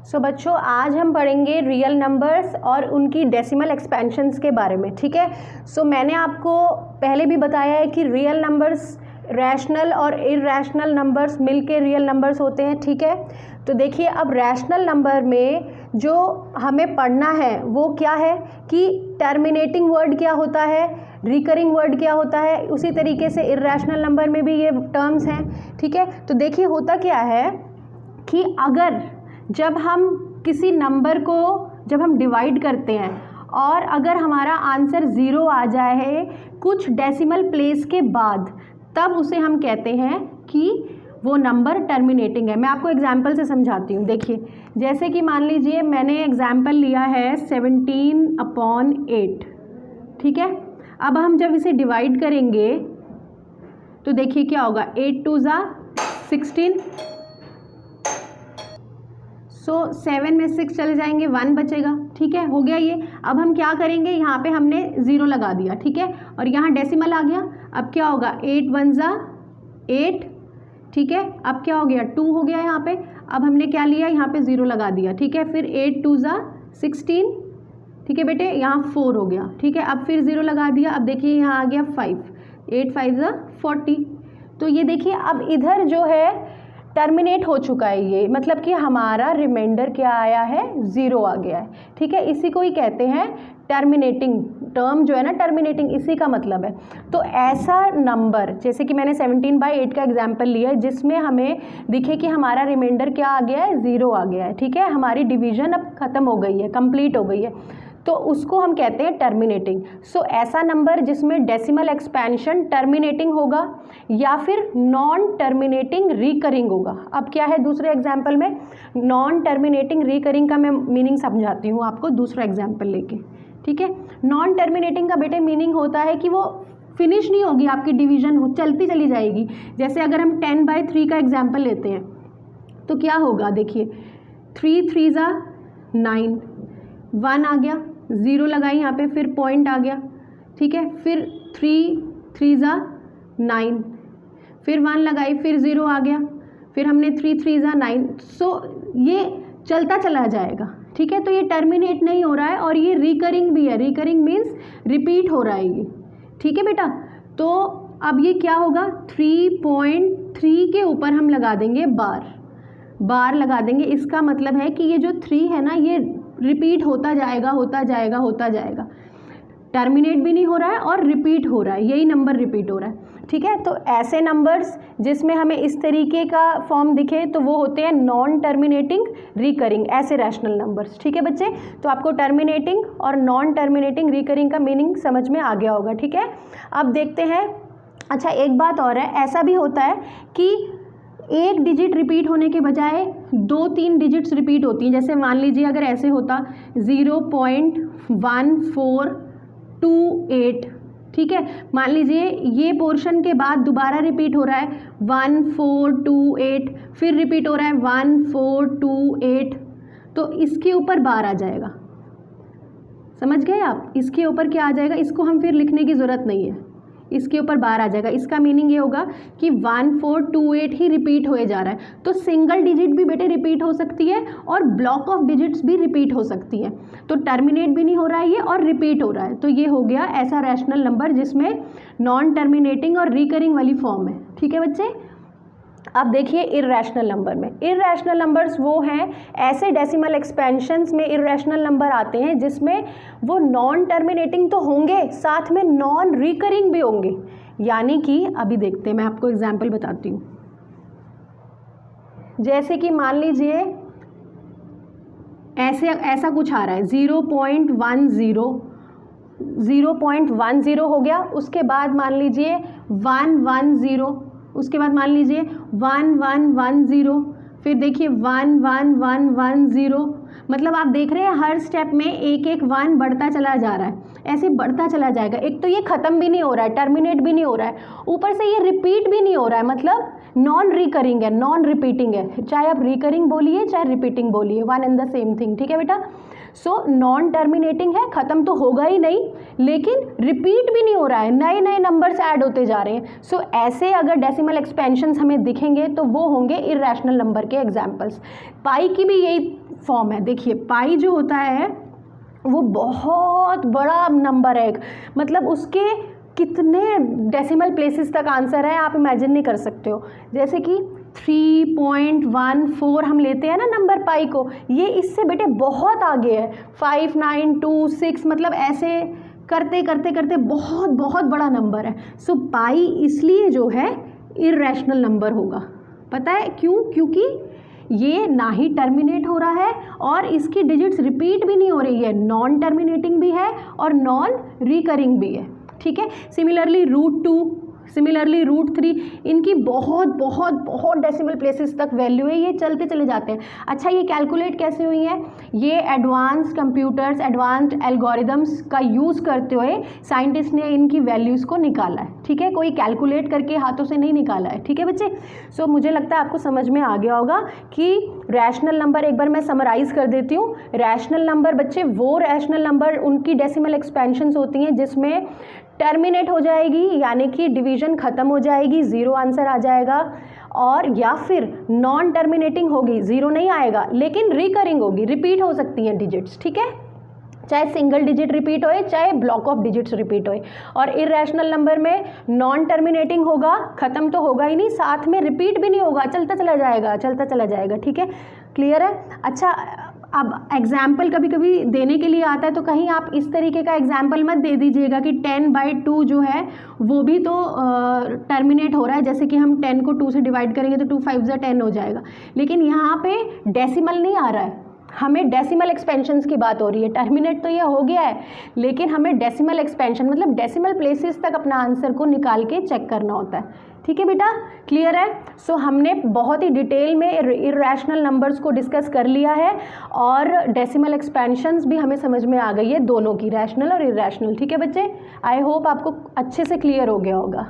सो बच्चों आज हम पढ़ेंगे रियल नंबर्स और उनकी डेसिमल एक्सपेंशंस के बारे में, ठीक है। सो मैंने आपको पहले भी बताया है कि रियल नंबर्स रैशनल और इरैशनल नंबर्स मिलके रियल नंबर्स होते हैं, ठीक है। तो देखिए अब रैशनल नंबर में जो हमें पढ़ना है वो क्या है कि टर्मिनेटिंग वर्ड क्या होता है, रिकरिंग वर्ड क्या होता है, उसी तरीके से इरैशनल नंबर में भी ये टर्म्स हैं, ठीक है। तो देखिए होता क्या है कि अगर जब हम किसी नंबर को जब हम डिवाइड करते हैं और अगर हमारा आंसर 0 आ जाए कुछ डेसिमल प्लेस के बाद, तब उसे हम कहते हैं कि वो नंबर टर्मिनेटिंग है। मैं आपको एग्जांपल से समझाती हूँ। देखिए जैसे कि मान लीजिए मैंने एग्जांपल लिया है 17/8, ठीक है। अब हम जब इसे डिवाइड करेंगे तो देखिए क्या होगा, 8 2 16, सो 7 में 6 चले जाएंगे, 1 बचेगा, ठीक है। हो गया ये। अब हम क्या करेंगे, यहाँ पे हमने 0 लगा दिया, ठीक है, और यहाँ डेसिमल आ गया। अब क्या होगा, 8 1 8, ठीक है। अब क्या हो गया, 2 हो गया यहाँ पे। अब हमने क्या लिया, यहाँ पे 0 लगा दिया, ठीक है। फिर 8 2 16, ठीक है बेटे, यहाँ 4 हो गया, ठीक है। अब फिर 0 लगा दिया। अब देखिए यहाँ आ गया 5, 8 5 40। तो ये देखिए अब इधर जो है टर्मिनेट हो चुका है ये, मतलब कि हमारा रिमाइंडर क्या आया है, 0 आ गया है, ठीक है। इसी को ही कहते हैं टर्मिनेटिंग। टर्म जो है ना टर्मिनेटिंग, इसी का मतलब है। तो ऐसा नंबर जैसे कि मैंने 17/8 का एग्जांपल लिया है जिसमें हमें दिखे कि हमारा रिमाइंडर क्या आ गया है, 0 आ गया है, ठीक है। हमारी डिवीजन अब खत्म हो गई है, कंप्लीट हो गई है, तो उसको हम कहते हैं टर्मिनेटिंग। सो ऐसा नंबर जिसमें डेसिमल एक्सपेंशन टर्मिनेटिंग होगा या फिर नॉन टर्मिनेटिंग रिकरिंग होगा। अब क्या है दूसरे एग्जाम्पल में, नॉन टर्मिनेटिंग रिकरिंग का मैं मीनिंग समझाती हूँ आपको दूसरा एग्जाम्पल लेके, ठीक है। नॉन टर्मिनेटिंग का बेटे मीनिंग होता है कि वो फिनिश नहीं होगी, आपकी डिवीजन चलती चली जाएगी। जैसे अगर हम 10/3 का एग्जाम्पल लेते हैं तो क्या होगा, देखिए 3 3 9, 1 आ गया, 0 लगाई यहाँ पे, फिर पॉइंट आ गया, ठीक है। फिर 3 3 9, फिर 1 लगाई, फिर 0 आ गया, फिर हमने 3 3 9। सो ये चलता चला जाएगा, ठीक है। तो ये टर्मिनेट नहीं हो रहा है और ये रिकरिंग भी है। रिकरिंग मीन्स रिपीट हो रहा है ये, ठीक है बेटा। तो अब ये क्या होगा, 3.3 के ऊपर हम लगा देंगे बार लगा देंगे। इसका मतलब है कि ये जो 3 है ना, ये रिपीट होता जाएगा होता जाएगा होता जाएगा, टर्मिनेट भी नहीं हो रहा है और रिपीट हो रहा है, यही नंबर रिपीट हो रहा है, ठीक है। तो ऐसे नंबर्स जिसमें हमें इस तरीके का फॉर्म दिखे तो वो होते हैं नॉन टर्मिनेटिंग रिकरिंग, ऐसे रैशनल नंबर्स, ठीक है बच्चे। तो आपको टर्मिनेटिंग और नॉन टर्मिनेटिंग रिकरिंग का मीनिंग समझ में आ गया होगा, ठीक है। अब देखते हैं, अच्छा एक बात और है, ऐसा भी होता है कि एक डिजिट रिपीट होने के बजाय 2-3 डिजिट्स रिपीट होती हैं। जैसे मान लीजिए अगर ऐसे होता 0.1428, ठीक है। मान लीजिए ये पोर्शन के बाद दोबारा रिपीट हो रहा है 1428, फिर रिपीट हो रहा है 1428, तो इसके ऊपर बार आ जाएगा, समझ गए आप। इसके ऊपर क्या आ जाएगा, इसको हम फिर लिखने की ज़रूरत नहीं है, इसके ऊपर बार आ जाएगा। इसका मीनिंग ये होगा कि 1428 ही रिपीट होए जा रहा है। तो सिंगल डिजिट भी बेटे रिपीट हो सकती है और ब्लॉक ऑफ डिजिट्स भी रिपीट हो सकती है। तो टर्मिनेट भी नहीं हो रहा है ये और रिपीट हो रहा है। तो ये हो गया ऐसा रैशनल नंबर जिसमें नॉन टर्मिनेटिंग और रिकरिंग वाली फॉर्म है, ठीक है बच्चे। अब देखिए इरैशनल नंबर में, इरैशनल नंबर्स वो हैं ऐसे डेसिमल एक्सपेंशंस में इरैशनल नंबर आते हैं जिसमें वो नॉन टर्मिनेटिंग तो होंगे, साथ में नॉन रिकरिंग भी होंगे। यानी कि अभी देखते हैं, मैं आपको एग्जांपल बताती हूँ। जैसे कि मान लीजिए ऐसा कुछ आ रहा है 0.10 हो गया, उसके बाद मान लीजिए 110, उसके बाद मान लीजिए 1110, फिर देखिए 11110। मतलब आप देख रहे हैं हर स्टेप में एक एक 1 बढ़ता चला जा रहा है, ऐसे बढ़ता चला जाएगा। एक तो ये ख़त्म भी नहीं हो रहा है, टर्मिनेट भी नहीं हो रहा है, ऊपर से ये रिपीट भी नहीं हो रहा है, मतलब नॉन रिकरिंग है, नॉन रिपीटिंग है। चाहे आप रिकरिंग बोलिए चाहे रिपीटिंग बोलिए, one and the same thing, ठीक है बेटा। सो नॉन टर्मिनेटिंग है, ख़त्म तो होगा ही नहीं, लेकिन रिपीट भी नहीं हो रहा है, नए नए नंबर्स ऐड होते जा रहे हैं। सो ऐसे अगर डेसिमल एक्सपेंशंस हमें दिखेंगे तो वो होंगे इरैशनल नंबर के एग्जाम्पल्स। पाई की भी यही फॉर्म है। देखिए पाई जो होता है वो बहुत बड़ा नंबर है, मतलब उसके कितने डेसिमल प्लेसेस तक आंसर है आप इमेजिन नहीं कर सकते हो। जैसे कि 3.14 हम लेते हैं ना नंबर पाई को, ये इससे बेटे बहुत आगे है, 5, 9, 2, 6, मतलब ऐसे करते करते करते बहुत बहुत बड़ा नंबर है। सो पाई इसलिए जो है इर्रेशनल नंबर होगा। पता है क्यों? क्योंकि ये ना ही टर्मिनेट हो रहा है और इसकी डिजिट्स रिपीट भी नहीं हो रही है, नॉन टर्मिनेटिंग भी है और नॉन रिकरिंग भी है, ठीक है। सिमिलरली √2, सिमिलरली √3, इनकी बहुत बहुत बहुत डेसिमल प्लेसेस तक वैल्यू है, ये चलते चले जाते हैं। अच्छा ये कैलकुलेट कैसे हुई है? ये एडवांस कंप्यूटर्स, एडवांस्ड एल्गोरिदम्स का यूज़ करते हुए साइंटिस्ट ने इनकी वैल्यूज़ को निकाला है, ठीक है। कोई कैलकुलेट करके हाथों से नहीं निकाला है, ठीक है बच्चे। सो मुझे लगता है आपको समझ में आ गया होगा कि रैशनल नंबर, एक बार मैं समराइज कर देती हूँ। रैशनल नंबर बच्चे वो रैशनल नंबर, उनकी डेसिमल एक्सपेंशंस होती हैं जिसमें टर्मिनेट हो जाएगी, यानी कि डिवीजन ख़त्म हो जाएगी, ज़ीरो आंसर आ जाएगा, और या फिर नॉन टर्मिनेटिंग होगी, ज़ीरो नहीं आएगा लेकिन रिकरिंग होगी, रिपीट हो सकती हैं डिजिट्स, ठीक है। चाहे सिंगल डिजिट रिपीट होए, चाहे ब्लॉक ऑफ डिजिट्स रिपीट होए। और इर्रेशनल नंबर में नॉन टर्मिनेटिंग होगा, ख़त्म तो होगा ही नहीं, साथ में रिपीट भी नहीं होगा, चलता चला जाएगा, चलता चला जाएगा, ठीक है। क्लियर है? अच्छा अब एग्जाम्पल कभी कभी देने के लिए आता है तो कहीं आप इस तरीके का एग्जाम्पल मत दे दीजिएगा कि 10/2 जो है वो भी तो टर्मिनेट हो रहा है, जैसे कि हम 10 को 2 से डिवाइड करेंगे तो 2 5 जा 10 हो जाएगा, लेकिन यहाँ पे डेसिमल नहीं आ रहा है, हमें डेसिमल एक्सपेंशंस की बात हो रही है। टर्मिनेट तो ये हो गया है लेकिन हमें डेसिमल एक्सपेंशन मतलब डेसिमल प्लेसेस तक अपना आंसर को निकाल के चेक करना होता है, ठीक है बेटा। क्लियर है? सो हमने बहुत ही डिटेल में इर्रेशनल नंबर्स को डिस्कस कर लिया है और डेसिमल एक्सपेंशंस भी हमें समझ में आ गई है, दोनों की, रैशनल और इर्रेशनल, ठीक है बच्चे। आई होप आपको अच्छे से क्लियर हो गया होगा।